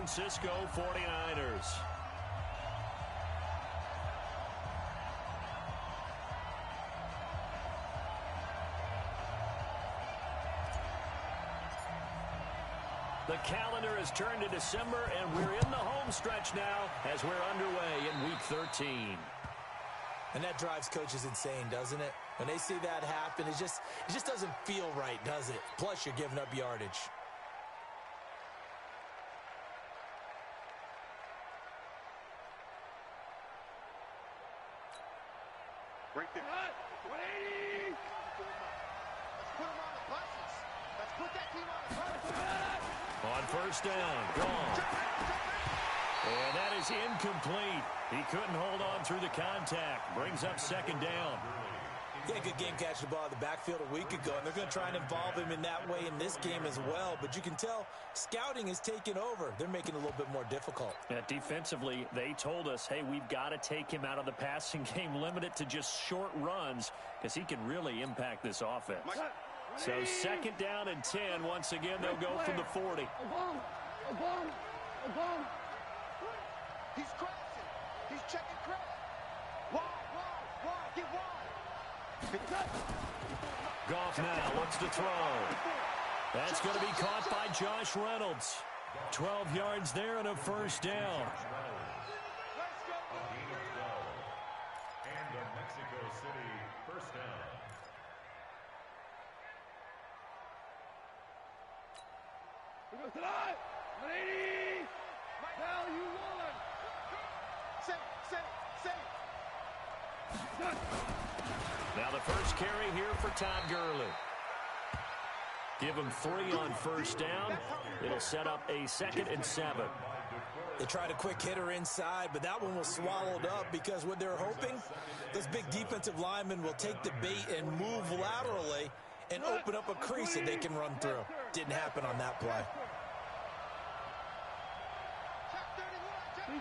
Francisco 49ers. The calendar has turned to December, and we're in the home stretch now as we're underway in Week 13. And that drives coaches insane, doesn't it? When they see that happen, it just doesn't feel right, does it? Plus, you're giving up yardage. Break the 180. Let's put them on the buses. Let's put that team on the buses. On first down, gone. And that is incomplete. He couldn't hold on through the contact. Brings up second down. Yeah, good game catching the ball in the backfield a week ago, and they're going to try and involve him in that way in this game as well. But you can tell scouting is taking over. They're making it a little bit more difficult. Yeah, defensively, they told us, hey, we've got to take him out of the passing game, limit it to just short runs, because he can really impact this offense. So second down and 10. Once again, they'll go from the 40. He's crossing. He's checking credit. Wide, get wide. Goff now looks to throw. That's going to be caught by Josh Reynolds. 12 yards there and a first down. Let's go. And the Mexico City first down. We go tonight. 180. Value one. Say. Now the first carry here for Todd Gurley. Give him 3 on first down. It'll set up a 2nd and 7. They tried a quick hitter inside, but that one was swallowed up because what they're hoping, those big defensive linemen will take the bait and move laterally and open up a crease that they can run through. Didn't happen on that play.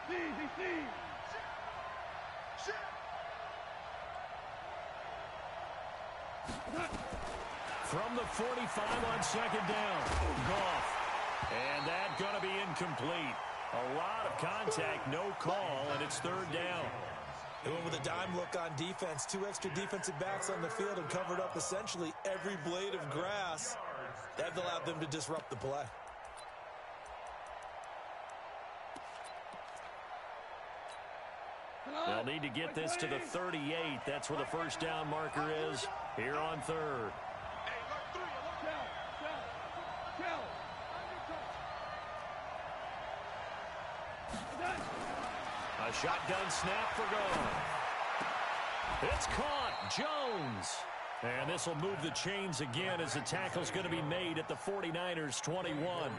DC. From the 45 on second down. Goff. And that's going to be incomplete. A lot of contact, no call, and it's third down. They went with a dime look on defense. 2 extra defensive backs on the field and covered up essentially every blade of grass. That allowed them to disrupt the play. They'll need to get this to the 38. That's where the first down marker is here on third. A shotgun snap for goal. It's caught. Jones. And this will move the chains again as the tackle's going to be made at the 49ers 21.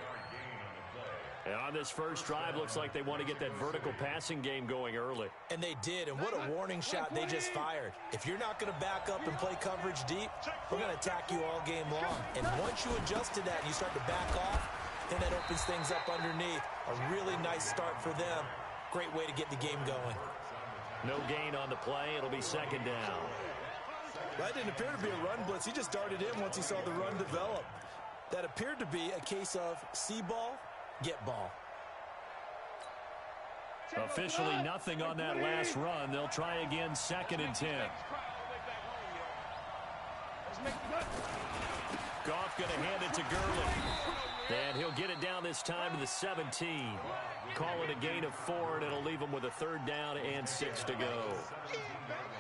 And on this first drive, looks like they want to get that vertical passing game going early. And they did, and what a warning shot they just fired. If you're not going to back up and play coverage deep, we're going to attack you all game long. And once you adjust to that and you start to back off, then that opens things up underneath. A really nice start for them. Great way to get the game going. No gain on the play. It'll be second down. That didn't appear to be a run blitz. He just darted in once he saw the run develop. That appeared to be a case of see ball, get ball. Officially nothing on that last run. They'll try again, 2nd and 10. Goff going to hand it to Gurley. And he'll get it down this time to the 17. Call it a gain of 4, and it'll leave him with a third down and 6 to go.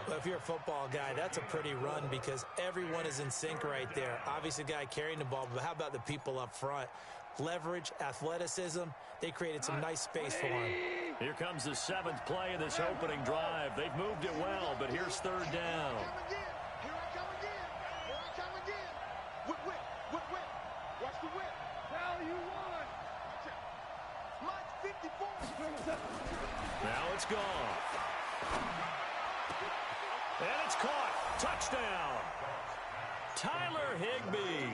Well, if you're a football guy, that's a pretty run because everyone is in sync right there. Obviously, the guy carrying the ball, but how about the people up front? Leverage, athleticism, they created some nice space for him. Here comes the 7th play of this opening drive. They've moved it well, but here's third down. Here I come again. Whip. Watch the whip. Value one. Mine's 54. Now it's gone. And it's caught. Touchdown. Tyler Higbee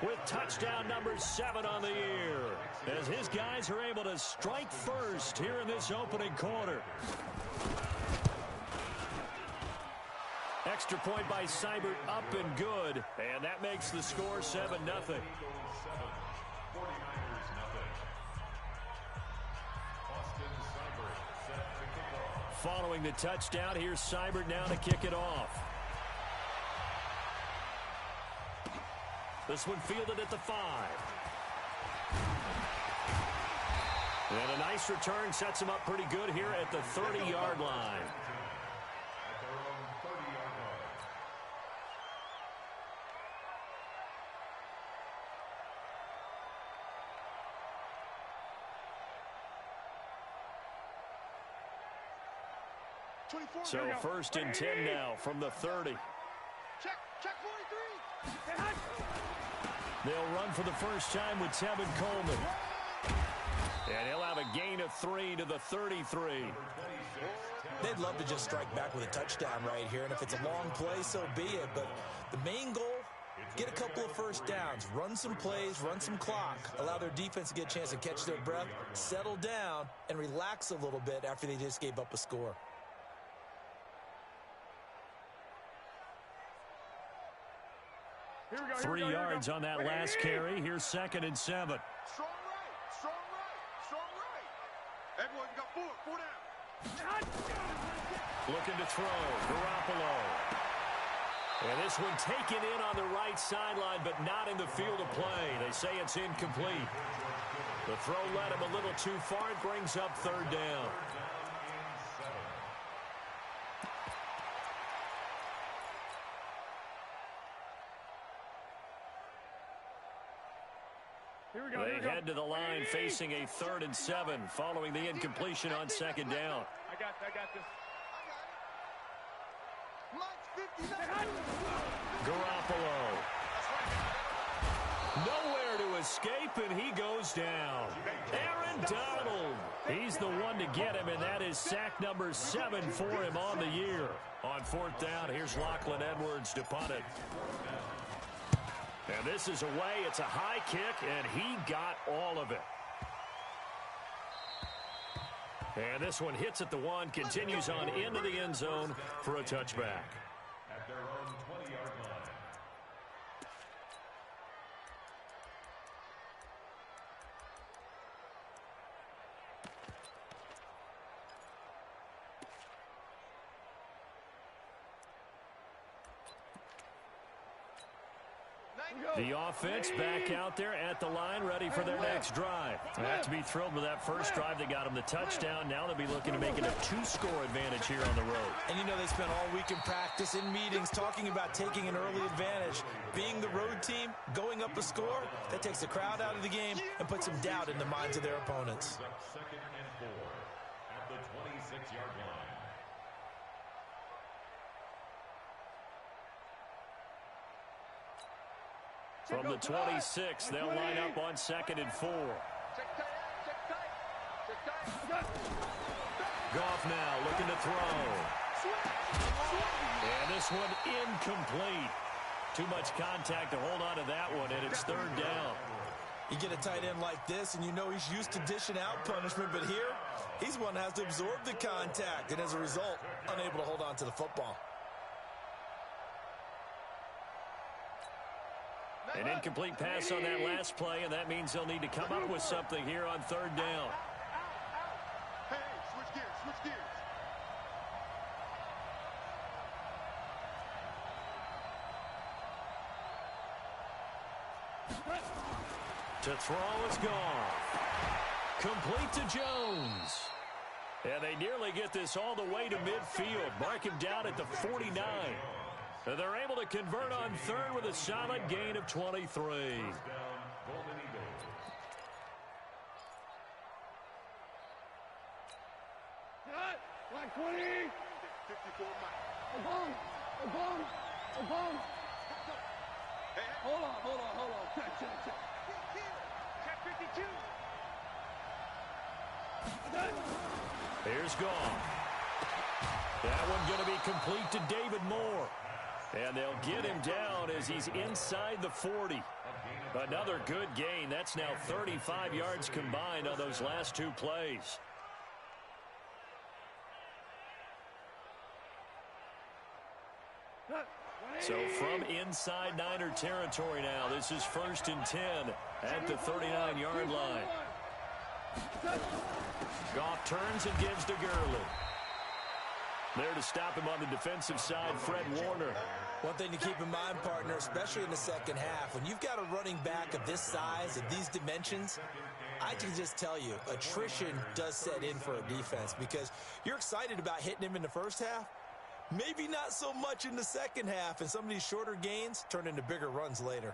with touchdown number 7 on the year as his guys are able to strike first here in this opening quarter. Extra point by Seibert, up and good, and that makes the score 7-0. following the touchdown. Here's Seibert now to kick it off. This one fielded at the 5. And a nice return sets him up pretty good here at the 30-yard line. At their own 30-yard line. So first and 10 now from the 30. Check 43. They'll run for the first time with Tevin Coleman. And he'll have a gain of 3 to the 33. They'd love to just strike back with a touchdown right here, and if it's a long play, so be it. But the main goal, get a couple of first downs, run some plays, run some clock, allow their defense to get a chance to catch their breath, settle down, and relax a little bit after they just gave up a score. Here we go, 3 yards on that last carry. Here's 2nd and 7. Strong right. Everyone got 4 down. Looking to throw. Garoppolo. And this one taken in on the right sideline, but not in the field of play. They say it's incomplete. The throw led him a little too far. It brings up 3rd down. They head to the line facing a 3rd and 7 following the incompletion on 2nd down. I got this. Garoppolo. Nowhere to escape, and he goes down. Aaron Donald. He's the one to get him, and that is sack number 7 for him on the year. On 4th down, here's Lachlan Edwards to punt it. And this is away. It's a high kick, and he got all of it. And this one hits at the 1, continues on into the end zone for a touchback. At their own 20-yard line. The offense back out there at the line, ready for their next drive. They have to be thrilled with that first drive. They got them the touchdown. Now they'll be looking to make it a 2-score advantage here on the road. And you know they spent all week in practice, in meetings, talking about taking an early advantage. Being the road team, going up a score, that takes the crowd out of the game and puts some doubt in the minds of their opponents. 2nd and 4 at the 26-yard line. From the 26, they'll line up on 2nd and 4. Goff now looking to throw. And this one incomplete. Too much contact to hold on to that one, and it's 3rd down. You get a tight end like this, and you know he's used to dishing out punishment, but here, he's one that has to absorb the contact, and as a result, unable to hold on to the football. An incomplete pass on that last play, and that means they'll need to come up with something here on 3rd down. Hey, switch gears. To throw is gone. Complete to Jones. And they nearly get this all the way to midfield. Mark him down at the 49. And they're able to convert on 3rd with a solid gain of 23. Like 20. 54 miles. A bomb. Hold on. Check. Check 52. Here's Goff. That one going to be complete to David Moore. And they'll get him down as he's inside the 40. Another good gain. That's now 35 yards combined on those last 2 plays. So from inside Niner territory now, this is 1st and 10 at the 39-yard line. Goff turns and gives to Gurley. There to stop him on the defensive side, Fred Warner. One thing to keep in mind, partner, especially in the second half, when you've got a running back of this size, of these dimensions, I can just tell you, attrition does set in for a defense because you're excited about hitting him in the first half. Maybe not so much in the second half, and some of these shorter gains turn into bigger runs later.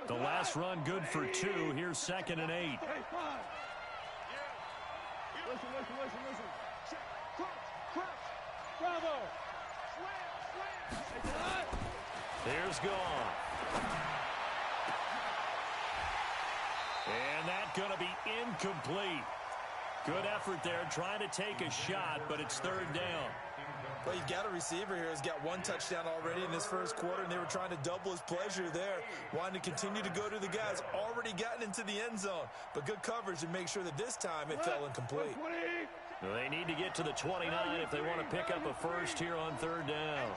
The last run good for 2. Here's 2nd and 8. Listen. Check. Crunch. Bravo. Slam. Here's gone. And that's going to be incomplete. Good effort there, trying to take a shot, but it's 3rd down. Well, you've got a receiver here who's got 1 touchdown already in this first quarter, and they were trying to double his pleasure there, wanting to continue to go to the guys already gotten into the end zone. But good coverage to make sure that this time it fell incomplete. Well, they need to get to the 29 if they want to pick up a first here on 3rd down.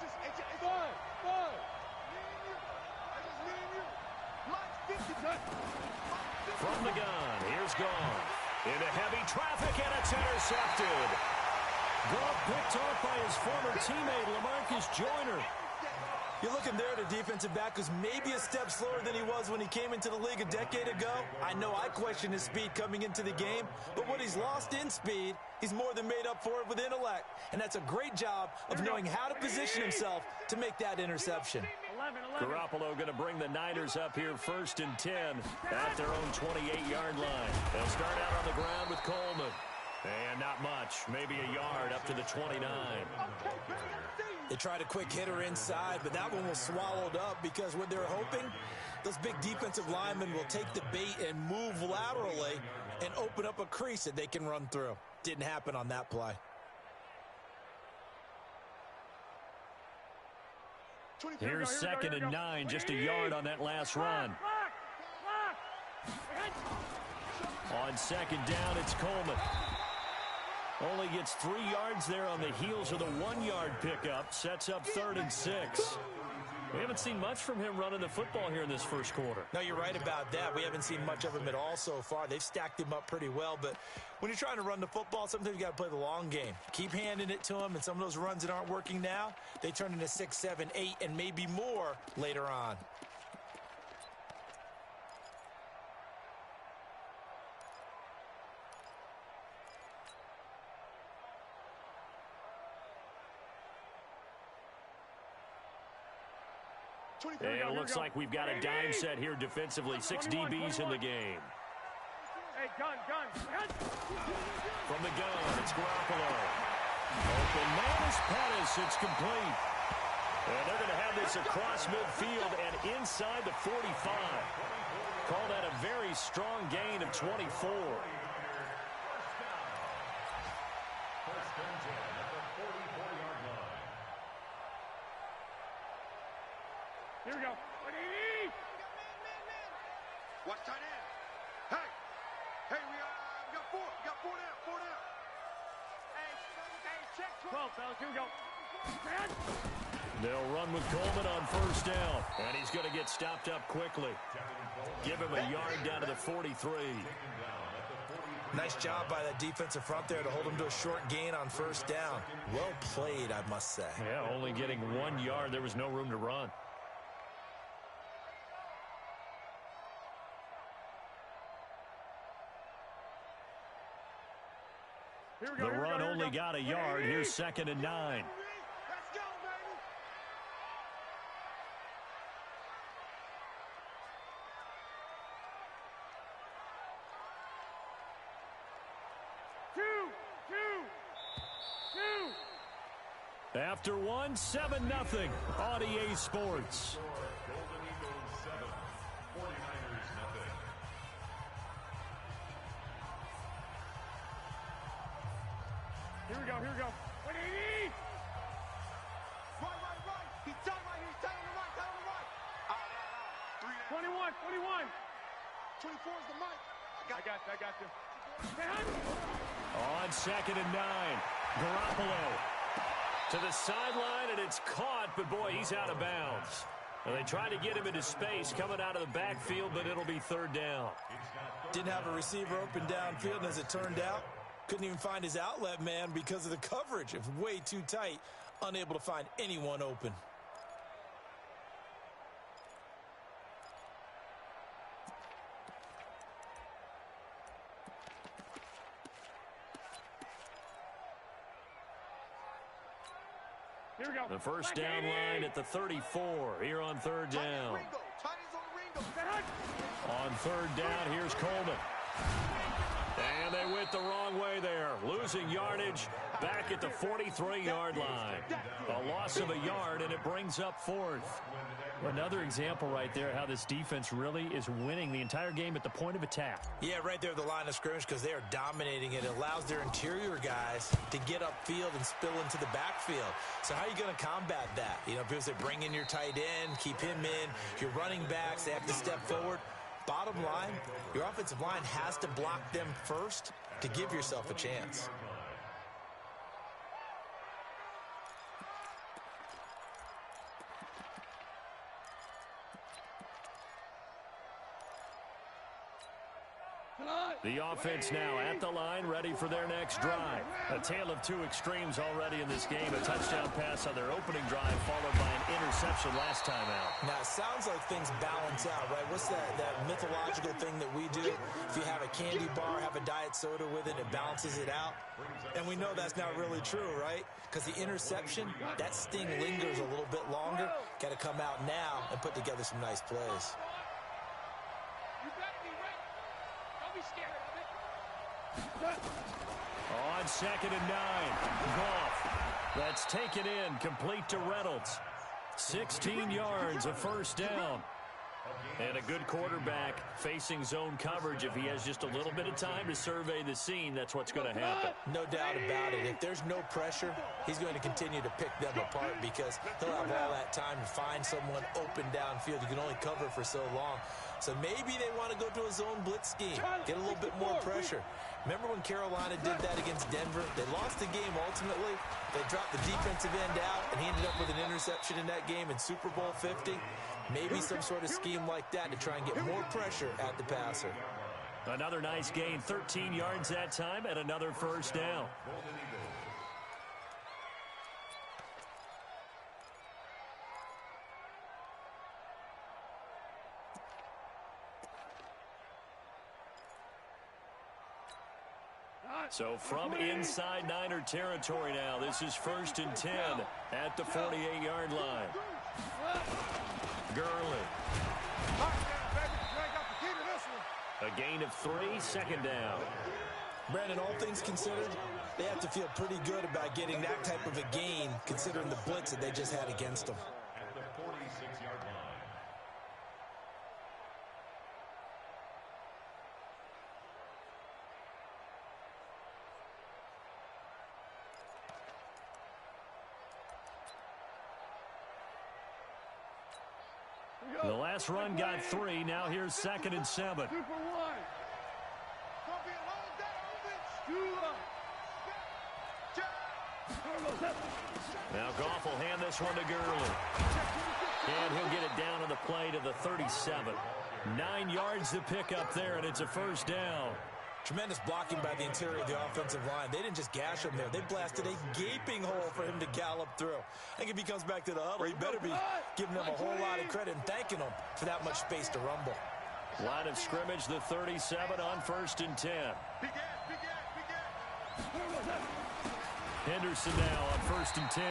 From the gun, here's gone. Into heavy traffic, and it's intercepted. Ball picked off by his former teammate, LaMarcus Joyner. You're looking there at a defensive back who's maybe a step slower than he was when he came into the league a decade ago. I know I questioned his speed coming into the game, but what he's lost in speed, he's more than made up for it with intellect. And that's a great job of knowing how to position himself to make that interception. Garoppolo going to bring the Niners up here 1st and 10 at their own 28-yard line. They'll start out on the ground with Coleman. And not much, maybe a yard up to the 29. They tried a quick hitter inside, but that one was swallowed up because what they're hoping, those big defensive linemen will take the bait and move laterally and open up a crease that they can run through. Didn't happen on that play. Here's 2nd and 9, just a yard on that last run. On 2nd down, it's Coleman. Only gets 3 yards there on the heels of the 1-yard pickup. Sets up 3rd and 6. We haven't seen much from him running the football here in this first quarter. No, you're right about that. We haven't seen much of him at all so far. They've stacked him up pretty well, but when you're trying to run the football, sometimes you got to play the long game. Keep handing it to him, and some of those runs that aren't working now, they turn into 6, 7, 8, and maybe more later on. And it looks like we've got a dime set here defensively. 6 DBs in the game. Hey, gun. From the gun, it's Garoppolo. Open man is Pettis. It's complete. And they're going to have this across midfield and inside the 45. Call that a very strong gain of 24. Here we go. Watch tight end. Hey, we got 4. We got 4 down. Hey, check 12, fellas. Here we go. They'll run with Coleman on 1st down. And he's going to get stopped up quickly. Give him a yard down to the 43. Nice job by that defensive front there to hold him to a short gain on 1st down. Well played, I must say. Yeah, only getting 1 yard. There was no room to run. The run only got a yard. Here's 2nd and 9. Let's go, baby. Two. After 1, 7-0 on EA Sports. Golden Eagles 7, 49ers nothing. Here we go. 180. Right. He's tight right here. He's tight on the right. 3 down. 21. 24 is the mic. I got you. On 2nd and 9, Garoppolo to the sideline, and it's caught, but boy, he's out of bounds. And they try to get him into space coming out of the backfield, but it'll be 3rd down. Didn't have a receiver open downfield, and as it turned out, Couldn't even find his outlet man because of the coverage. It was way too tight, unable to find anyone open. Here we go. The first down line at the 34 here on third down. On third down, here's Coleman. And they went the wrong way there. Losing yardage back at the 43-yard line. A loss of a yard, and it brings up fourth. Another example right there how this defense really is winning the entire game at the point of attack. Yeah, right there at the line of scrimmage because they are dominating it. It allows their interior guys to get upfield and spill into the backfield. So how are you going to combat that? You know, because they bring in your tight end, keep him in. Your running backs, they have to step forward. Bottom line, your offensive line has to block them first to give yourself a chance. The offense now at the line, ready for their next drive. A tale of two extremes already in this game. A touchdown pass on their opening drive, followed by an interception last time out. Now, it sounds like things balance out, right? What's that mythological thing that we do? If you have a candy bar, have a diet soda with it, it balances it out. And we know that's not really true, right? Because the interception, that sting lingers a little bit longer. Got to come out now and put together some nice plays. On 2nd and 9, Goff. That's taken in, complete to Reynolds. 16 yards, a first down. And a good quarterback facing zone coverage. If he has just a little bit of time to survey the scene, that's what's going to happen. No doubt about it. If there's no pressure, he's going to continue to pick them apart because he'll have all that time to find someone open downfield. You can only cover for so long. So maybe they want to go to a zone blitz scheme, get a little bit more pressure. Remember when Carolina did that against Denver? They lost the game ultimately. They dropped the defensive end out, and he ended up with an interception in that game in Super Bowl 50. Maybe some sort of scheme like that to try and get more pressure at the passer. Another nice gain, 13 yards that time, and another first down. So from inside Niner territory now, this is 1st and 10 at the 48-yard line. Gurley. A gain of 3, 2nd down. Brandon, all things considered, they have to feel pretty good about getting that type of a gain considering the blitz that they just had against them. At the 46-yard line. The last run got 3. Now here's 2nd and 7. Now Goff will hand this one to Gurley. And he'll get it down on the play to the 37. 9 yards to pick up there, and it's a first down. Tremendous blocking by the interior of the offensive line. They didn't just gash him there. They blasted a gaping hole for him to gallop through. I think if he comes back to the huddle, he better be giving them a whole lot of credit and thanking them for that much space to rumble. Line of scrimmage, the 37 on 1st and 10. Henderson now on 1st and 10.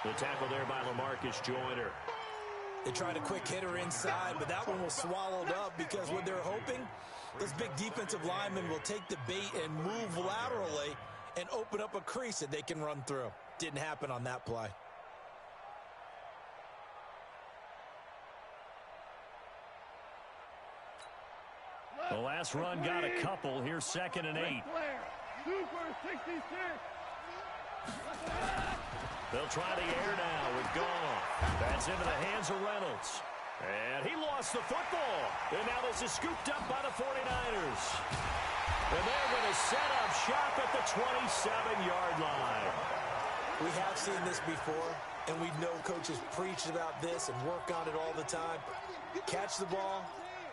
The tackle there by LaMarcus Joyner. They tried a quick hitter inside, but that one was swallowed up because what they're hoping, this big defensive lineman will take the bait and move laterally and open up a crease that they can run through. Didn't happen on that play. The last run got a couple. Here's 2nd and 8. They'll try the air now with Goff. That's into the hands of Reynolds. And he lost the football. And now this is scooped up by the 49ers. And they're going to set up shop at the 27-yard line. We have seen this before, and we know coaches preach about this and work on it all the time. Catch the ball,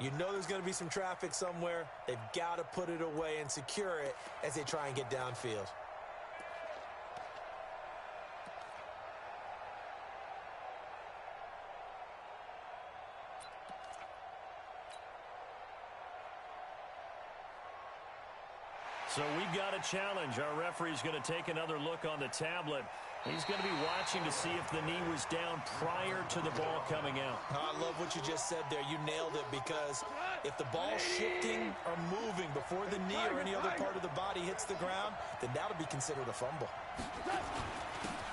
You know there's going to be some traffic somewhere. They've got to put it away and secure it as they try and get downfield. So we've got a challenge. Our referee's going to take another look on the tablet. He's going to be watching to see if the knee was down prior to the ball coming out. I love what you just said there. You nailed it, because if the ball's shifting or moving before the knee or any other part of the body hits the ground, then that'll be considered a fumble.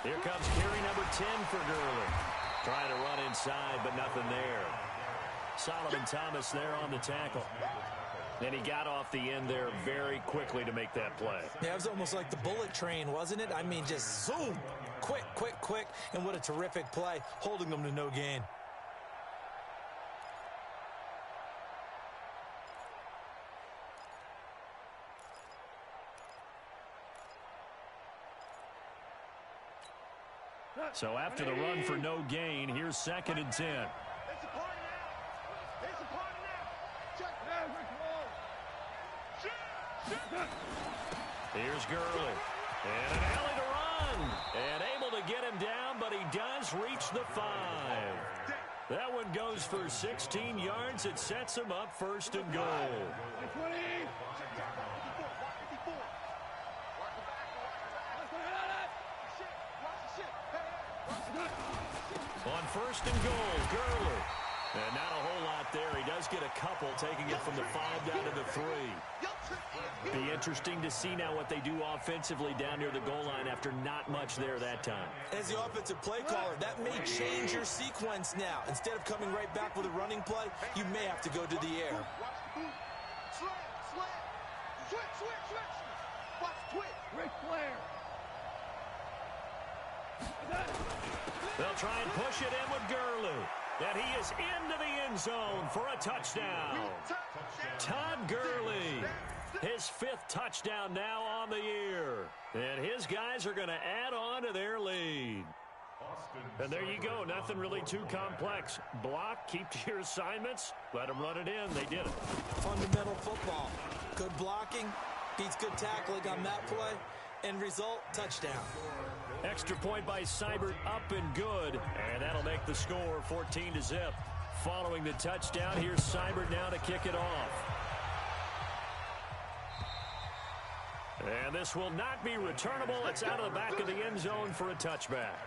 Here comes carry number 10 for Gurley. Trying to run inside, but nothing there. Solomon Thomas there on the tackle. And he got off the end there very quickly to make that play. Yeah, it was almost like the bullet train, wasn't it? I mean, just zoom. Quick, quick, quick. And what a terrific play, holding them to no gain. So after the run for no gain, here's 2nd and 10. It's a party now. It's a party now. Check it out. Here's Gurley. And an alley to run. And able to get him down, but he does reach the 5. That one goes for 16 yards. It sets him up 1st and goal. On 1st and goal, Gurley. And not a whole lot there. He does get a couple, taking it from the 5 down to the 3. Be interesting to see now what they do offensively down near the goal line after not much there that time. As the offensive play caller, that may change your sequence now. Instead of coming right back with a running play, you may have to go to the air. They'll try and push it in with Gurley. And he is into the end zone for a touchdown. Todd Gurley, his 5th touchdown now on the year. And his guys are going to add on to their lead. And there you go. Nothing really too complex. Block, keep to your assignments, let them run it in. They did it. Fundamental football. Good blocking, beats good tackling on that play. End result, touchdown. Extra point by Seibert, up and good. And that'll make the score 14-0. Following the touchdown, here's Seibert now to kick it off. And this will not be returnable. It's out of the back of the end zone for a touchback.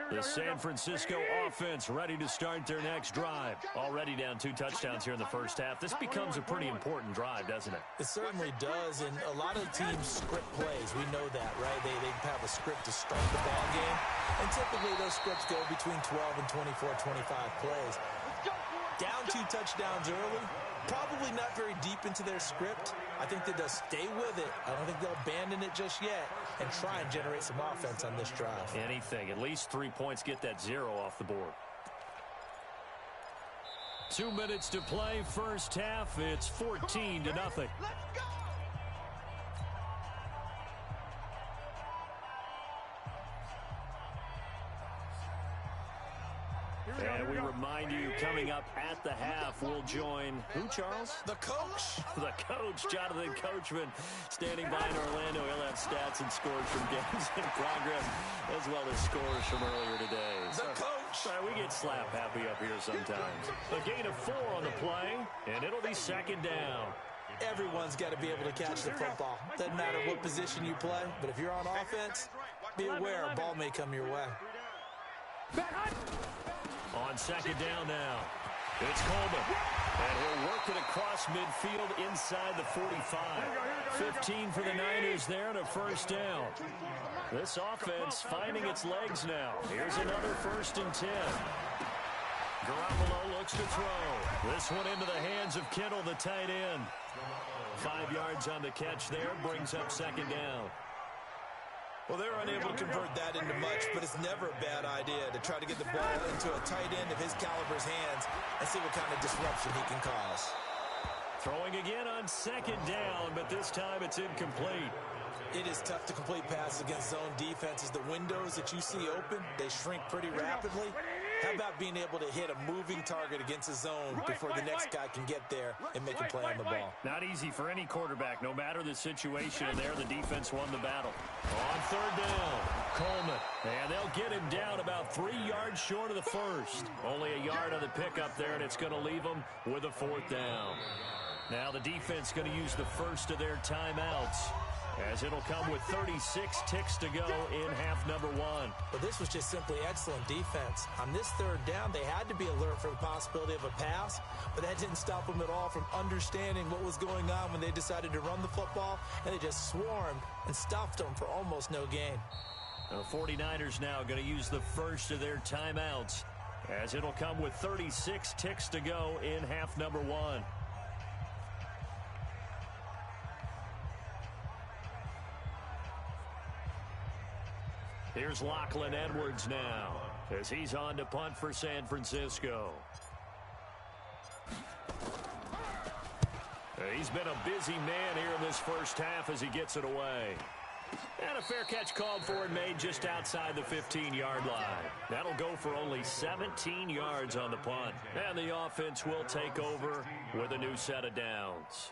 The San Francisco offense ready to start their next drive. Already down 2 touchdowns here in the first half. This becomes a pretty important drive, doesn't it? It certainly does, and a lot of teams script plays. We know that, right? They have a script to start the ball game, and typically those scripts go between 12 and 24, 25 plays. Down 2 touchdowns early, probably not very deep into their script. I think that they'll stay with it. I don't think they'll abandon it just yet and try and generate some offense on this drive. Anything. At least 3 points, get that 0 off the board. 2 minutes to play first half. It's 14-0. Let's go! And we remind you, coming up at the half, we'll join who, Charles? The coach. The coach, Jonathan Coachman, standing by in Orlando. He'll have stats and scores from games in progress, as well as scores from earlier today. The coach. We get slap happy up here sometimes. A gain of 4 on the play, and it'll be 2nd down. Everyone's got to be able to catch the football. Doesn't matter what position you play, but if you're on offense, be aware a ball may come your way. On 2nd down now, it's Coleman. And he'll work it across midfield inside the 45. 15 for the Niners there and a 1st down. This offense finding its legs now. Here's another 1st and 10. Garoppolo looks to throw. This one into the hands of Kittle, the tight end. 5 yards on the catch there, brings up 2nd down. Well, they're unable to convert that into much, but it's never a bad idea to try to get the ball into a tight end of his caliber's hands and see what kind of disruption he can cause. Throwing again on second down, but this time it's incomplete. It is tough to complete passes against zone defenses. The windows that you see open, they shrink pretty rapidly. How about being able to hit a moving target against a zone before the next guy can get there and make a play on the ball? Not easy for any quarterback. No matter the situation, and there the defense won the battle. On third down, Coleman. And they'll get him down about 3 yards short of the first. Only a yard on the pickup there, and it's going to leave them with a fourth down. Now the defense going to use the first of their timeouts, as it'll come with 36 ticks to go in half number one. But this was just simply excellent defense. On this third down, they had to be alert for the possibility of a pass, but that didn't stop them at all from understanding what was going on when they decided to run the football, and they just swarmed and stuffed them for almost no gain. The 49ers now going to use the first of their timeouts, as it'll come with 36 ticks to go in half number one. Here's Lachlan Edwards now, as he's on to punt for San Francisco. He's been a busy man here in this first half as he gets it away. And a fair catch called for and made just outside the 15-yard line. That'll go for only 17 yards on the punt. And the offense will take over with a new set of downs.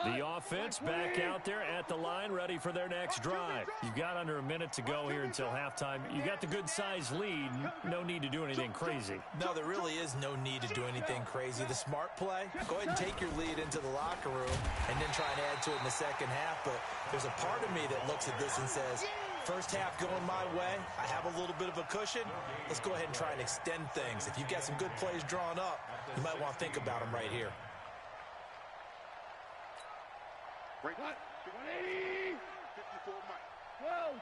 The offense back out there at the line, ready for their next drive. You've got under a minute to go here until halftime. You got the good-sized lead. No need to do anything crazy. No, there really is no need to do anything crazy. The smart play, go ahead and take your lead into the locker room and then try and add to it in the second half. But there's a part of me that looks at this and says, first half going my way, I have a little bit of a cushion. Let's go ahead and try and extend things. If you've got some good plays drawn up, you might want to think about them right here. Break. 180. 54 Mike.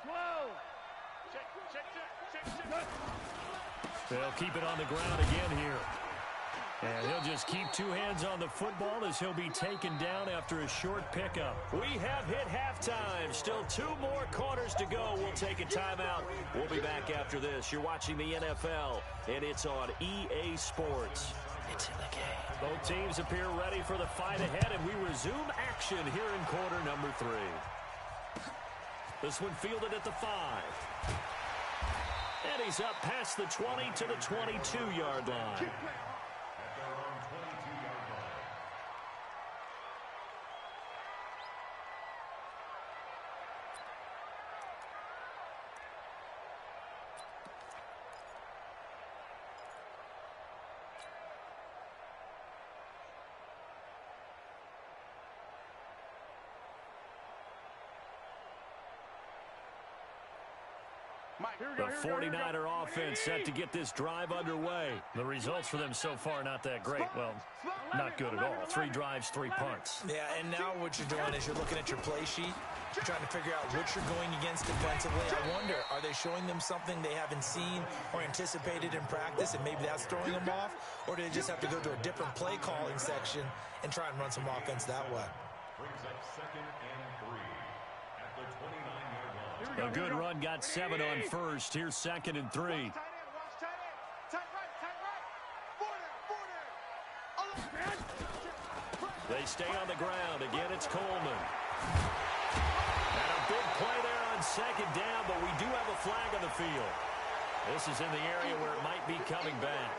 12. Check. They'll keep it on the ground again here. And he'll just keep two hands on the football as he'll be taken down after a short pickup. We have hit halftime. Still 2 more quarters to go. We'll take a timeout. We'll be back after this. You're watching the NFL, and it's on EA Sports. It's in the game. Both teams appear ready for the fight ahead, and we resume action here in quarter number 3. This one fielded at the 5. And he's up past the 20 to the 22-yard line. The 49er offense set to get this drive underway. The results for them so far not that great. Well, not good at all. 3 drives, 3 punts. Yeah, and now what you're doing is you're looking at your play sheet. You're trying to figure out what you're going against defensively. I wonder, are they showing them something they haven't seen or anticipated in practice, and maybe that's throwing them off? Or do they just have to go to a different play calling section and try and run some offense that way? Brings up 2nd and 3 at the 29-yard line. A good run got 7 on first. Here's 2nd and 3. Tight end. Tight right. They stay on the ground. Again, it's Coleman. And a big play there on 2nd down, but we do have a flag on the field. This is in the area where it might be coming back.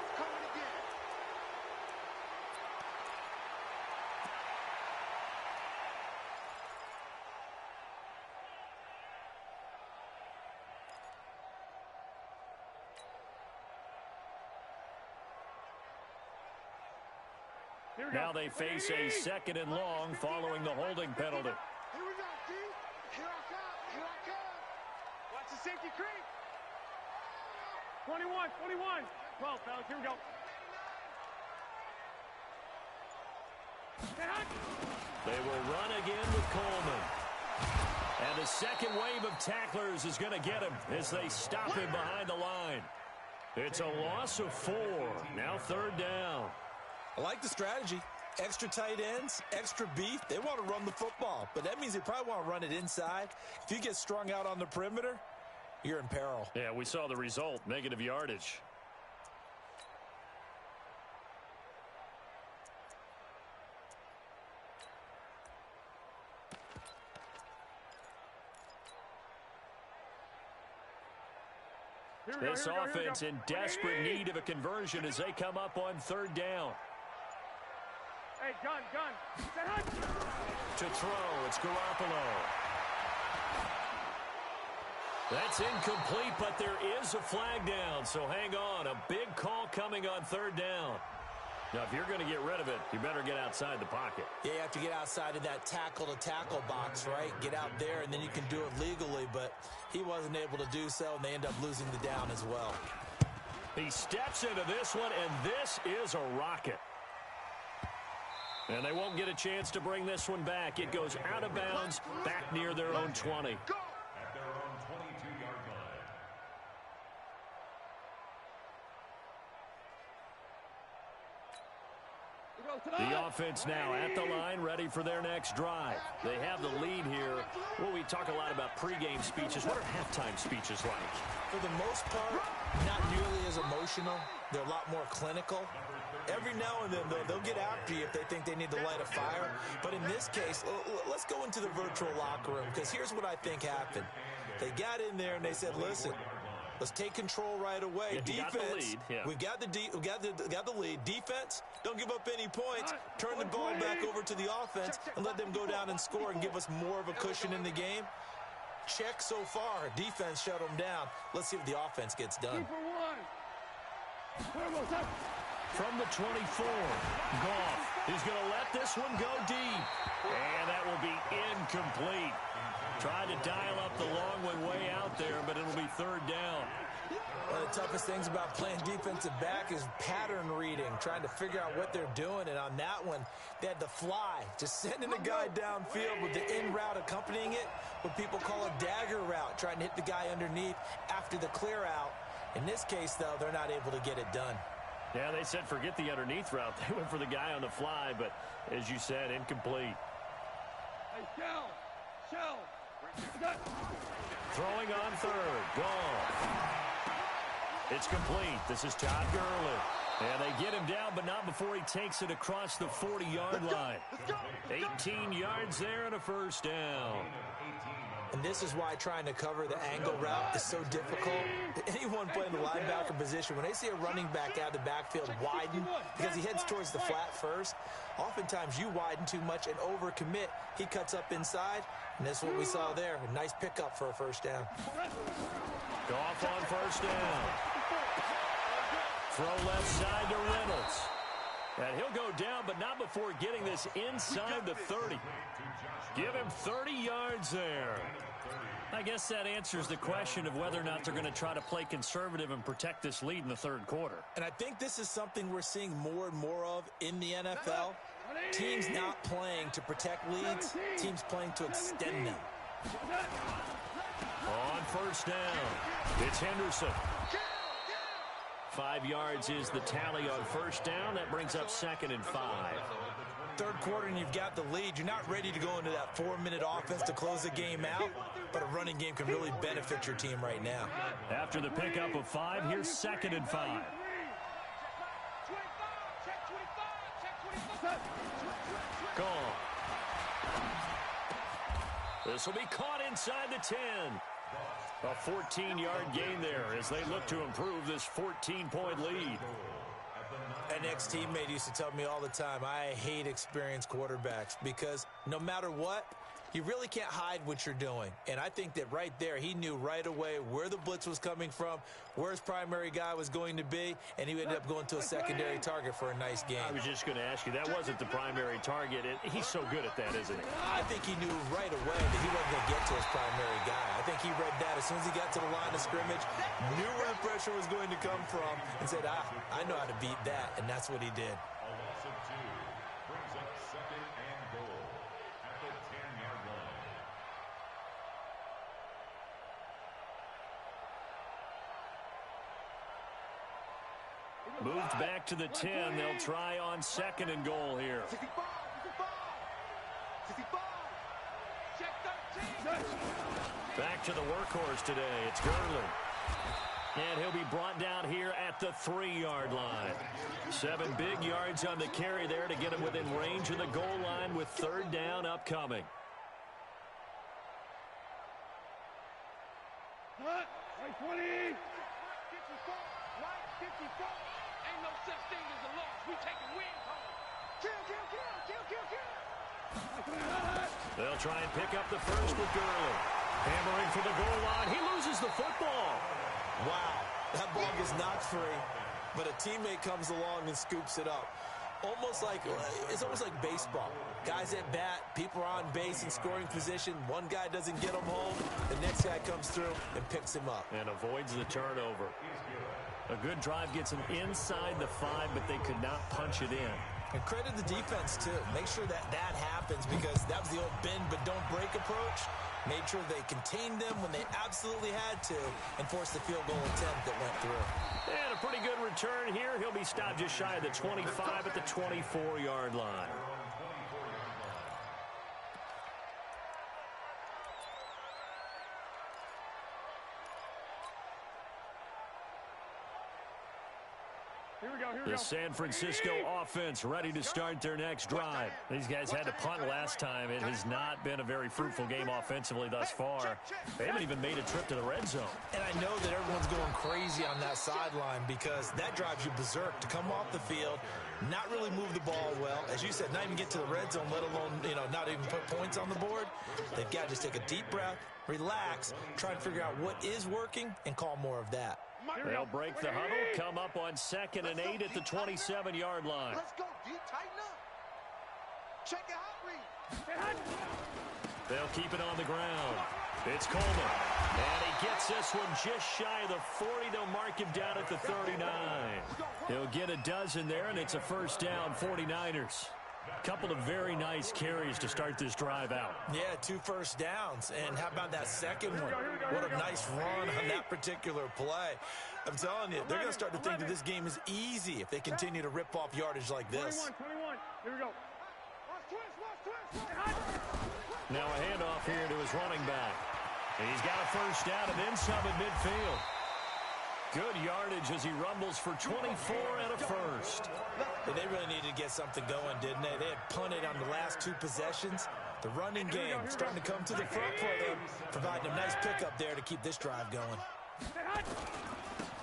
Now they face a 2nd and long following the holding penalty. Here we go, D. Here I come. Watch the safety creep. 21. 12, fellas, here we go. They will run again with Coleman. And the second wave of tacklers is going to get him as they stop him behind the line. It's a loss of 4. Now third down. I like the strategy. Extra tight ends, extra beef. They want to run the football, but that means they probably want to run it inside. If you get strung out on the perimeter, you're in peril. Yeah, we saw the result, negative yardage. This offense in desperate need of a conversion as they come up on third down. Hey, gun. To throw, it's Garoppolo. That's incomplete, but there is a flag down, so hang on. A big call coming on third down. Now, if you're going to get rid of it, you better get outside the pocket. Yeah, you have to get outside of that tackle-to-tackle box, right? Get out there, and then you can do it legally, but he wasn't able to do so, and they end up losing the down as well. He steps into this one, and this is a rocket. And they won't get a chance to bring this one back. It goes out of bounds, back near their own 20. At their own 22-yard line. The offense now at the line, ready for their next drive. They have the lead here. Well, we talk a lot about pregame speeches. What are halftime speeches like? For the most part, not nearly as emotional. They're a lot more clinical. Every now and then, they'll get after you if they think they need to light a fire. But in this case, let's go into the virtual locker room, because here's what I think happened. They got in there and they said, listen, let's take control right away. Yeah, Defense, we got the lead. Defense, don't give up any points. Turn the ball back over to the offense and let them go down and score and give us more of a cushion in the game. Check so far. Defense shut them down. Let's see if the offense gets done. From the 24, Goff is going to let this one go deep. And that will be incomplete. Tried to dial up the long one way out there, but it'll be third down. One of the toughest things about playing defensive back is pattern reading, trying to figure out what they're doing. And on that one, they had to fly, just sending the guy downfield with the in route accompanying it, what people call a dagger route, trying to hit the guy underneath after the clear out. In this case, though, they're not able to get it done. Yeah, they said forget the underneath route. They went for the guy on the fly, but as you said, incomplete. Hey, Shell. Throwing on third. Gone. It's complete. This is Todd Gurley. And they get him down, but not before he takes it across the 40-yard line. 18 yards there and a first down. And this is why trying to cover the angle route is so difficult. Anyone playing the linebacker position, when they see a running back out of the backfield widen because he heads towards the flat first, oftentimes you widen too much and overcommit. He cuts up inside, and that's what we saw there. A nice pickup for a first down. Goff on first down. Throw left side to Reynolds. And he'll go down, but not before getting this inside the 30. Give him 30 yards there. I guess that answers the question of whether or not they're going to try to play conservative and protect this lead in the third quarter. And I think this is something we're seeing more and more of in the NFL. Teams not playing to protect leads, teams playing to extend them. On first down, it's Henderson. 5 yards is the tally on first down. That brings up 2nd and 5. Third quarter and you've got the lead. You're not ready to go into that 4-minute offense to close the game out, but a running game can really benefit your team right now. After the pickup of 5, here's 2nd and 5. Gone. This will be caught inside the 10. A 14-yard gain there as they look to improve this 14-point lead. An ex-teammate used to tell me all the time, I hate experienced quarterbacks because no matter what, you really can't hide what you're doing. And I think that right there, he knew right away where the blitz was coming from, where his primary guy was going to be, and he ended up going to a secondary target for a nice game. I was just going to ask you, that wasn't the primary target. He's so good at that, isn't he? I think he knew right away that he wasn't going to get to his primary guy. I think he read that as soon as he got to the line of scrimmage, knew where the pressure was going to come from, and said, I know how to beat that, and that's what he did. A loss of 2 brings up 2nd and goal at the 10-yard line. Moved back to the 10. They'll try on 2nd and goal here. 65, 65. Check 13. Back to the workhorse today. It's Gurley. And he'll be brought down here at the 3-yard line. 7 big yards on the carry there to get him within range of the goal line with 3rd down upcoming. Right 20. Right 54. Right 54. Ain't no such thing as a loss. We taking wins home. Kill, kill, kill, kill, kill, kill. They'll try and pick up the first with Gurley. Hammering for the goal line. He loses the football. Wow, that ball gets knocked free, but a teammate comes along and scoops it up. It's almost like baseball. Guys at bat, people are on base in scoring position. One guy doesn't get him home. The next guy comes through and picks him up. And avoids the turnover. A good drive gets him inside the 5, but they could not punch it in. And credit the defense, too. Make sure that happens because that was the old bend but don't break approach. Made sure they contained them when they absolutely had to and forced the field goal attempt that went through. And a pretty good return here. He'll be stopped just shy of the 25 at the 24-yard line. Here we go. The San Francisco offense ready to start their next drive. These guys had to punt last time. It has not been a very fruitful game offensively thus far. They haven't even made a trip to the red zone. And I know that everyone's going crazy on that sideline because that drives you berserk to come off the field, not really move the ball well. As you said, not even get to the red zone, let alone, not even put points on the board. They've got to just take a deep breath, relax, try and figure out what is working, and call more of that. They'll break the huddle, come up on 2nd and 8 at the 27-yard line. Let's go, D. Tighten up. Check your hot read. They'll keep it on the ground. It's Coleman. And he gets this one just shy of the 40. They'll mark him down at the 39. He'll get a dozen there, and it's a first down, 49ers. Couple of very nice carries to start this drive out. Yeah, 2 first downs. And how about that second one? What a nice run on that particular play. I'm telling you, they're going to start to think that this game is easy if they continue to rip off yardage like this. 21. Here we go. Now a handoff here to his running back. And he's got a first down and then some at midfield. Good yardage as he rumbles for 24 and a first. They really needed to get something going, didn't they? They had punted on the last 2 possessions. The running game starting to come to the front for them, providing a nice pickup there to keep this drive going.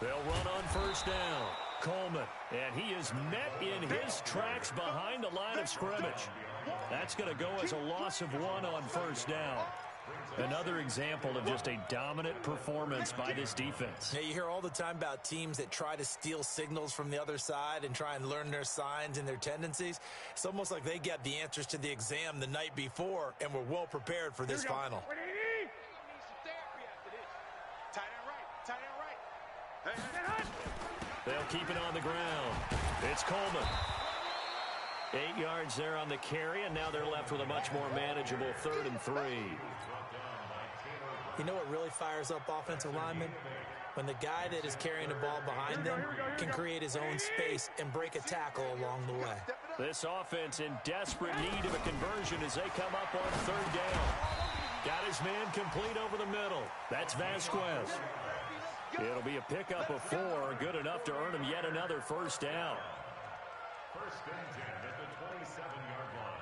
They'll run on first down. Coleman, and he is met in his tracks behind the line of scrimmage. That's going to go as a loss of 1 on first down. Another example of just a dominant performance by this defense. Yeah, you hear all the time about teams that try to steal signals from the other side and try and learn their signs and their tendencies. It's almost like they got the answers to the exam the night before and were well prepared for this final. They'll keep it on the ground. It's Coleman. 8 yards there on the carry, and now they're left with a much more manageable 3rd and 3. You know what really fires up offensive linemen? When the guy that is carrying the ball behind them can create his own space and break a tackle along the way. This offense in desperate need of a conversion as they come up on 3rd down. Got his man complete over the middle. That's Vasquez. It'll be a pickup of 4, good enough to earn him yet another first down. First and 10 at the 27-yard line.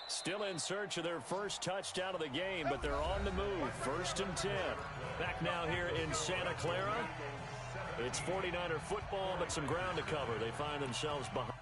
Still in search of their first touchdown of the game, but they're on the move. 1st and 10. Back now here in Santa Clara. It's 49er football, but some ground to cover. They find themselves behind.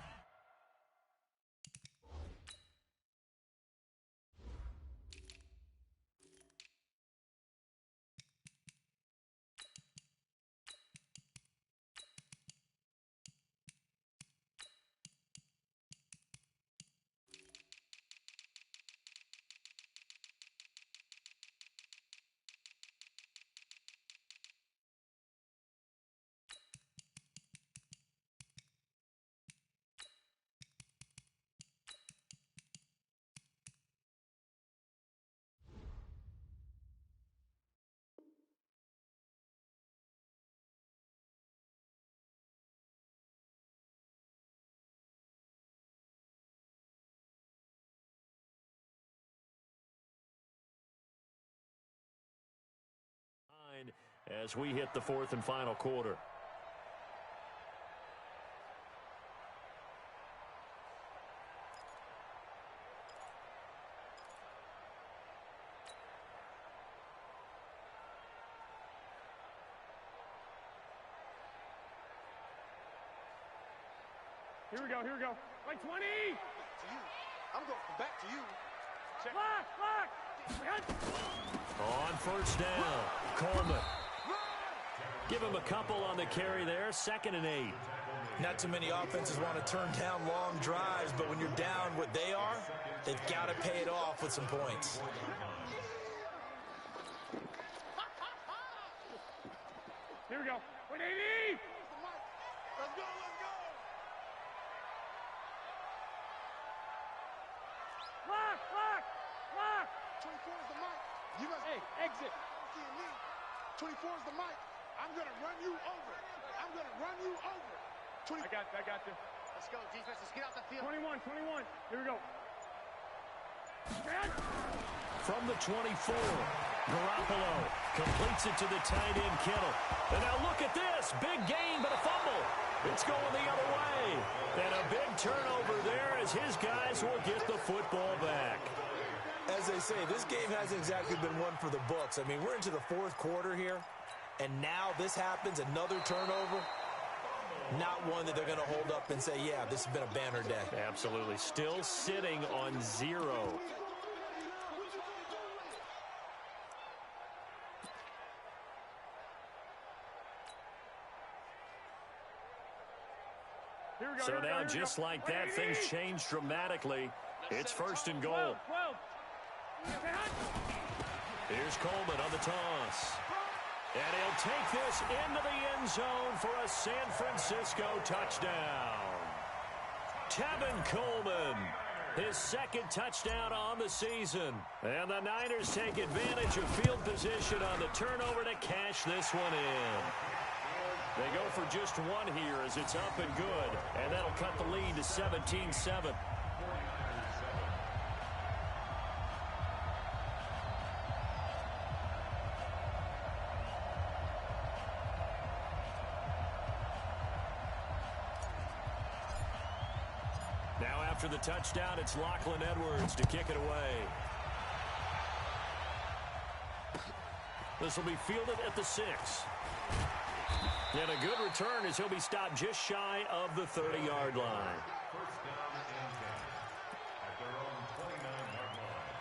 as we hit the fourth and final quarter. Here we go, here we go. Right 20! I'm going back to you. Check. Lock! On first down, Coleman. Give him a couple on the carry there, 2nd and 8. Not too many offenses want to turn down long drives, but when you're down what they are, they've got to pay it off with some points. Here we go. 180! Let's go, let's go! Lock! 24 is the mic. You guys, Hey, exit. seeing me. 24 is the mic. I'm going to run you over. I'm going to run you over. I got you. Let's go, defense. Let's get out the field. 21. Here we go. From the 24, Garoppolo completes it to the tight end, Kittle. And now look at this. Big gain, but a fumble. It's going the other way. And a big turnover there as his guys will get the football back. As they say, this game hasn't exactly been one for the books. I mean, we're into the fourth quarter here, and now this happens, another turnover. Not one that they're going to hold up and say, yeah, this has been a banner day. Absolutely. Still sitting on 0. So now, just like that, things change dramatically. It's 1st and goal. 12. Here's Coleman on the toss. And he'll take this into the end zone for a San Francisco touchdown. Tevin Coleman, his 2nd touchdown on the season. And the Niners take advantage of field position on the turnover to cash this one in. They go for just one here as it's up and good. And that'll cut the lead to 17-7. Now after the touchdown, it's Lachlan Edwards to kick it away. This will be fielded at the 6. And a good return as he'll be stopped just shy of the 30-yard line. First down and 10 at their own 29-yard line.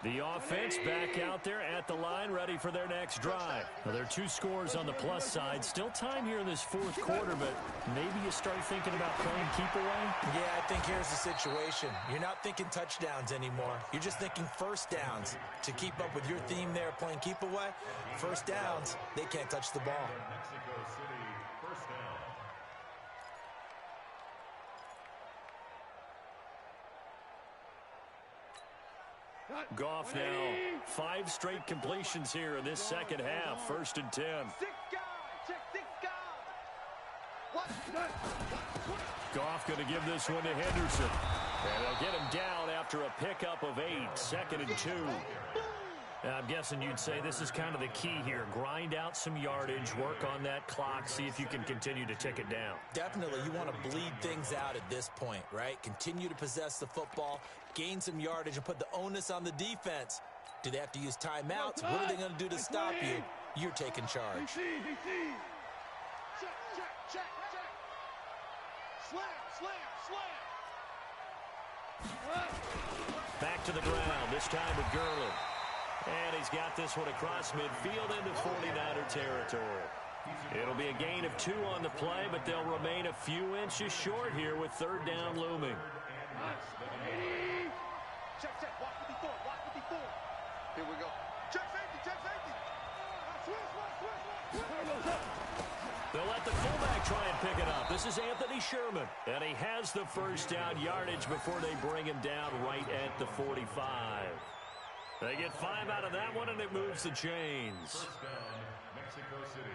The offense back out there at the line, ready for their next drive. Now, there are 2 scores on the plus side. Still time here in this fourth quarter, but maybe you start thinking about playing keep away? Yeah, I think here's the situation. You're not thinking touchdowns anymore. You're just thinking first downs. To keep up with your theme there, playing keep away, first downs, they can't touch the ball. Mexico City, first down. Goff now, 5 straight completions here in this second half. 1st and 10. 6 guys. Check 6 guys. Goff going to give this one to Henderson. And they'll get him down after a pickup of 8. 2nd and 2. I'm guessing you'd say this is kind of the key here. Grind out some yardage, work on that clock, see if you can continue to tick it down. Definitely, you want to bleed things out at this point, right? Continue to possess the football, gain some yardage, and put the onus on the defense. Do they have to use timeouts? What are they going to do to stop you? You're taking charge. Check. Slam. Back to the ground, this time with Gurley. And he's got this one across midfield into 49er territory. It'll be a gain of 2 on the play, but they'll remain a few inches short here with 3rd down looming. Check. Walk 54. Here we go. Check safety. Switch. They'll let the fullback try and pick it up. This is Anthony Sherman. And he has the first down yardage before they bring him down right at the 45. They get 5 out of that one, and it moves the chains. First down, Mexico City.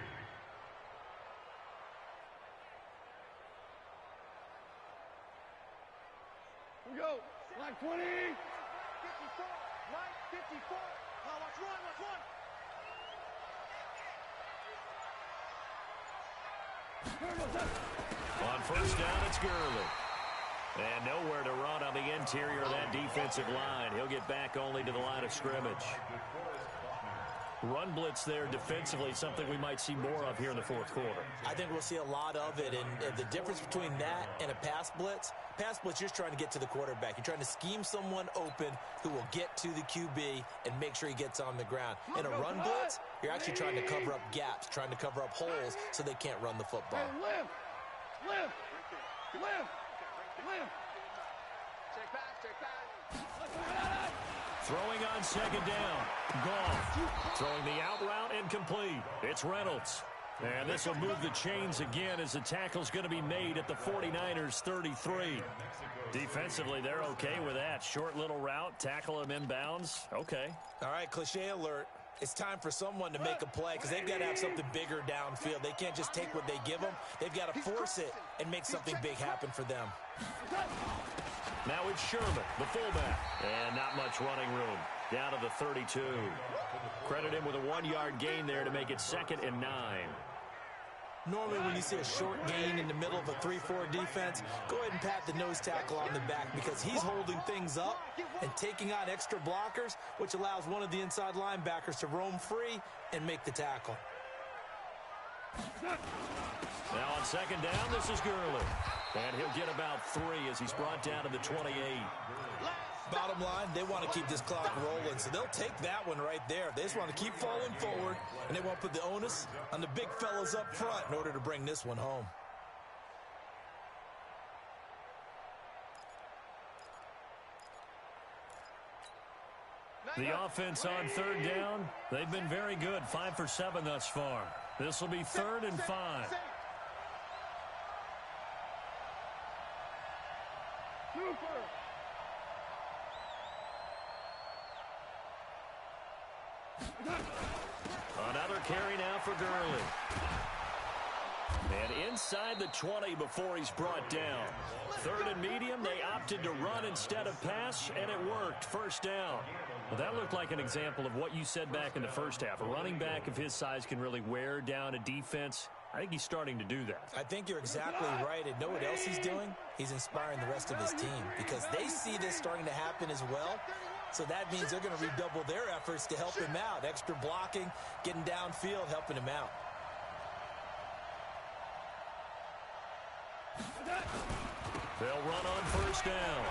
we go. Line 20. 54. Line 54. Now watch one. Watch one. On first down, it's Gurley. And nowhere to run on the interior of that defensive line. He'll get back only to the line of scrimmage. Run blitz there defensively, something we might see more of here in the fourth quarter. I think we'll see a lot of it, and the difference between that and a pass blitz, you're just trying to get to the quarterback. You're trying to scheme someone open who will get to the QB and make sure he gets on the ground. In a run blitz, you're actually trying to cover up gaps, trying to cover up holes so they can't run the football. Hey, lift. Check back. Throwing on second down. Goff throwing the out route incomplete. It's Reynolds. And this will move the chains again as the tackle's going to be made at the 49ers 33. Defensively, they're okay with that. Short little route, tackle him inbounds. Okay. All right, cliche alert. It's time for someone to make a play because they've got to have something bigger downfield. They can't just take what they give them. They've got to force it and make something big happen for them. Now it's Sherman, the fullback. And not much running room. Down to the 32. Credit him with a 1-yard gain there to make it 2nd and 9. Normally when you see a short gain in the middle of a 3-4 defense, go ahead and pat the nose tackle on the back because he's holding things up and taking on extra blockers, which allows one of the inside linebackers to roam free and make the tackle. Now on second down, this is Gurley. And he'll get about 3 as he's brought down to the 28. Bottom line, they want to keep this clock rolling, so they'll take that one right there. They just want to keep falling forward, and they want to put the onus on the big fellas up front in order to bring this one home. The offense on third down, they've been very good, 5 for 7 thus far. This will be 3rd and 5. Super. Another carry now for Gurley. And inside the 20 before he's brought down. 3rd and medium, they opted to run instead of pass, and it worked. First down. Well, that looked like an example of what you said back in the first half. A running back of his size can really wear down a defense. I think he's starting to do that. I think you're exactly right. And know what else he's doing? He's inspiring the rest of his team because they see this starting to happen as well. So that means they're going to redouble their efforts to help him out. Extra blocking, getting downfield, helping him out. They'll run on first down.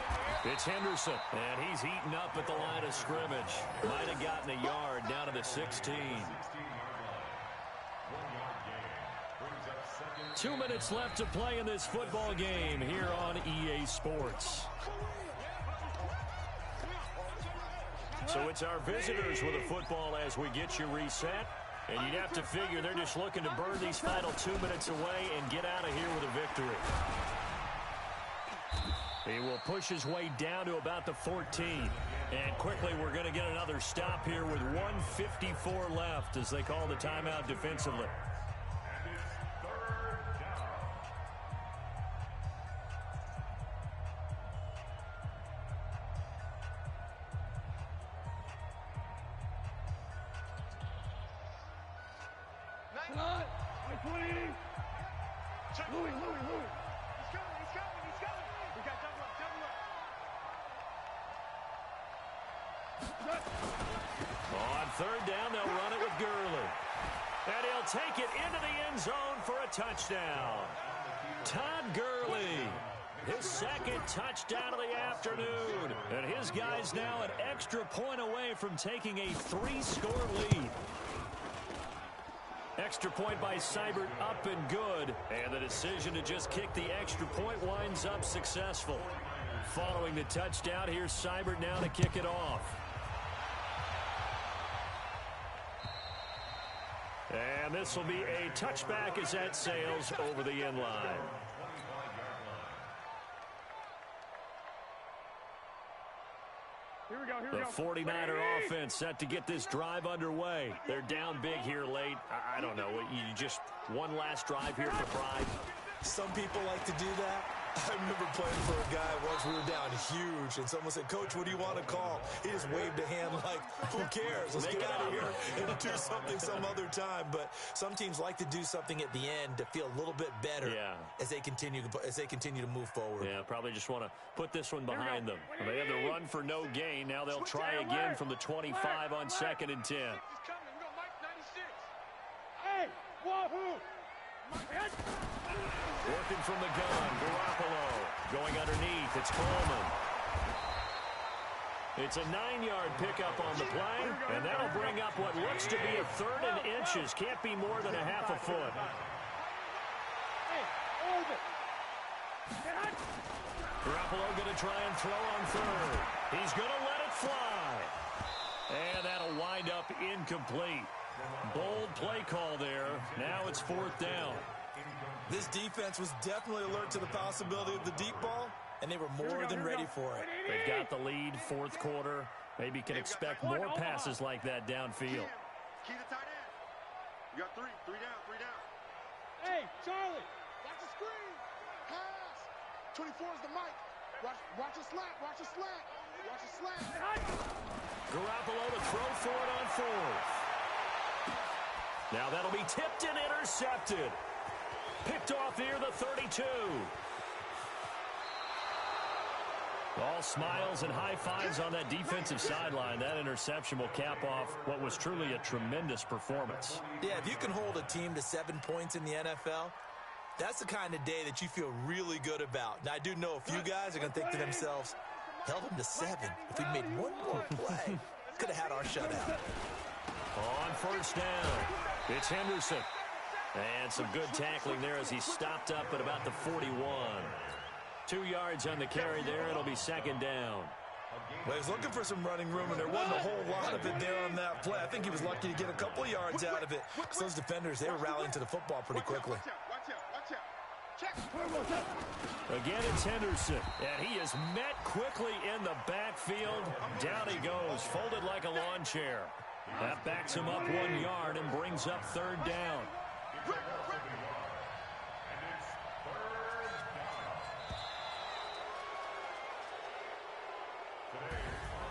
It's Henderson, and he's heating up at the line of scrimmage. Might have gotten a yard down to the 16. 2 minutes left to play in this football game here on EA Sports. So it's our visitors with a football as we get you reset. And you'd have to figure they're just looking to burn these final 2 minutes away and get out of here with a victory. He will push his way down to about the 14. And quickly we're going to get another stop here with 1:54 left as they call the timeout defensively. On third down, they'll run it with Gurley. And he'll take it into the end zone for a touchdown. Todd Gurley, his 2nd touchdown of the afternoon. And his guy's now an extra point away from taking a 3-score lead. Extra point by Seibert up and good. And the decision to just kick the extra point winds up successful. Following the touchdown, here's Seibert now to kick it off. And this will be a touchback as that sails over the end line. Here we go. The 49er offense set to get this drive underway. They're down big here late. I don't know. You just one last drive here for pride. Some people like to do that. I remember playing for a guy once. We were down huge, and someone said, "Coach, what do you want to call?" He just waved a hand like, "Who cares? Let's get out of here and do something some other time." But some teams like to do something at the end to feel a little bit better as they continue to move forward. Yeah, probably just want to put this one behind them. They have the run for no gain. Now they'll try again from the 25 on 2nd and 10. Hey, wahoo! Working from the gun, Garoppolo. Going underneath, it's Coleman. It's a 9-yard pickup on the play, and that'll bring up what looks to be a 3rd and inches. Can't be more than a half a foot. Garoppolo going to try and throw on 3rd. He's going to let it fly. And that'll wind up incomplete. Bold play call there. Now it's 4th down. This defense was definitely alert to the possibility of the deep ball, and they were more than ready for it. They've got the lead, 4th quarter. Maybe can expect more passes like that downfield. Key to tight end. You got 3 down. Hey, Charlie! Watch the screen. Pass. 24 is the mic. Watch a slant. Watch a slant. Garoppolo to throw for it on 4th. Now that'll be tipped and intercepted. Picked off near the 32. All smiles and high fives on that defensive sideline. That interception will cap off what was truly a tremendous performance. Yeah, if you can hold a team to 7 points in the NFL, that's the kind of day that you feel really good about. Now, I do know a few guys are going to think to themselves, held them to 7. If we'd made one more play, could have had our shutout. On 1st down, it's Henderson. And some good tackling there as he stopped up at about the 41. 2 yards on the carry there. It'll be 2nd down. Well, he was looking for some running room, and there wasn't a whole lot of it there on that play. I think he was lucky to get a couple yards out of it. Because those defenders, they were rallying to the football pretty quickly. Watch out. Check. Again, it's Henderson. And he is met quickly in the backfield. Down he goes, folded like a lawn chair. That backs him up 1 yard and brings up 3rd down.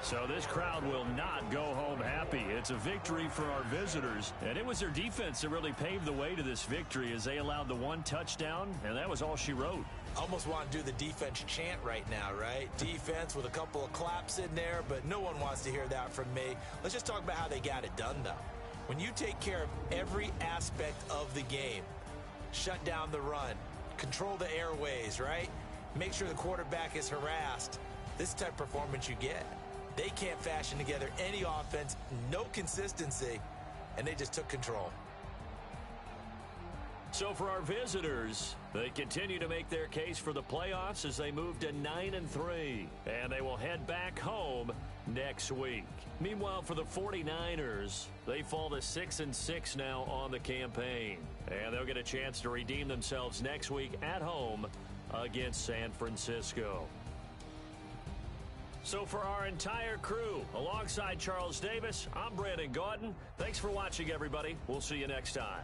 So this crowd will not go home happy. It's a victory for our visitors, and it was their defense that really paved the way to this victory as they allowed the 1 touchdown, and that was all she wrote. Almost want to do the defense chant right now, right? Defense with a couple of claps in there, but no one wants to hear that from me. Let's just talk about how they got it done, though. When you take care of every aspect of the game, shut down the run, control the airways, right? Make sure the quarterback is harassed. This is the type of performance you get. They can't fashion together any offense, no consistency, and they just took control. So for our visitors, they continue to make their case for the playoffs as they move to 9-3, and they will head back home next week. Meanwhile, for the 49ers, they fall to 6-6 now on the campaign, and they'll get a chance to redeem themselves next week at home against San Francisco. So for our entire crew, alongside Charles Davis, I'm Brandon Gaudin. Thanks for watching, everybody. We'll see you next time.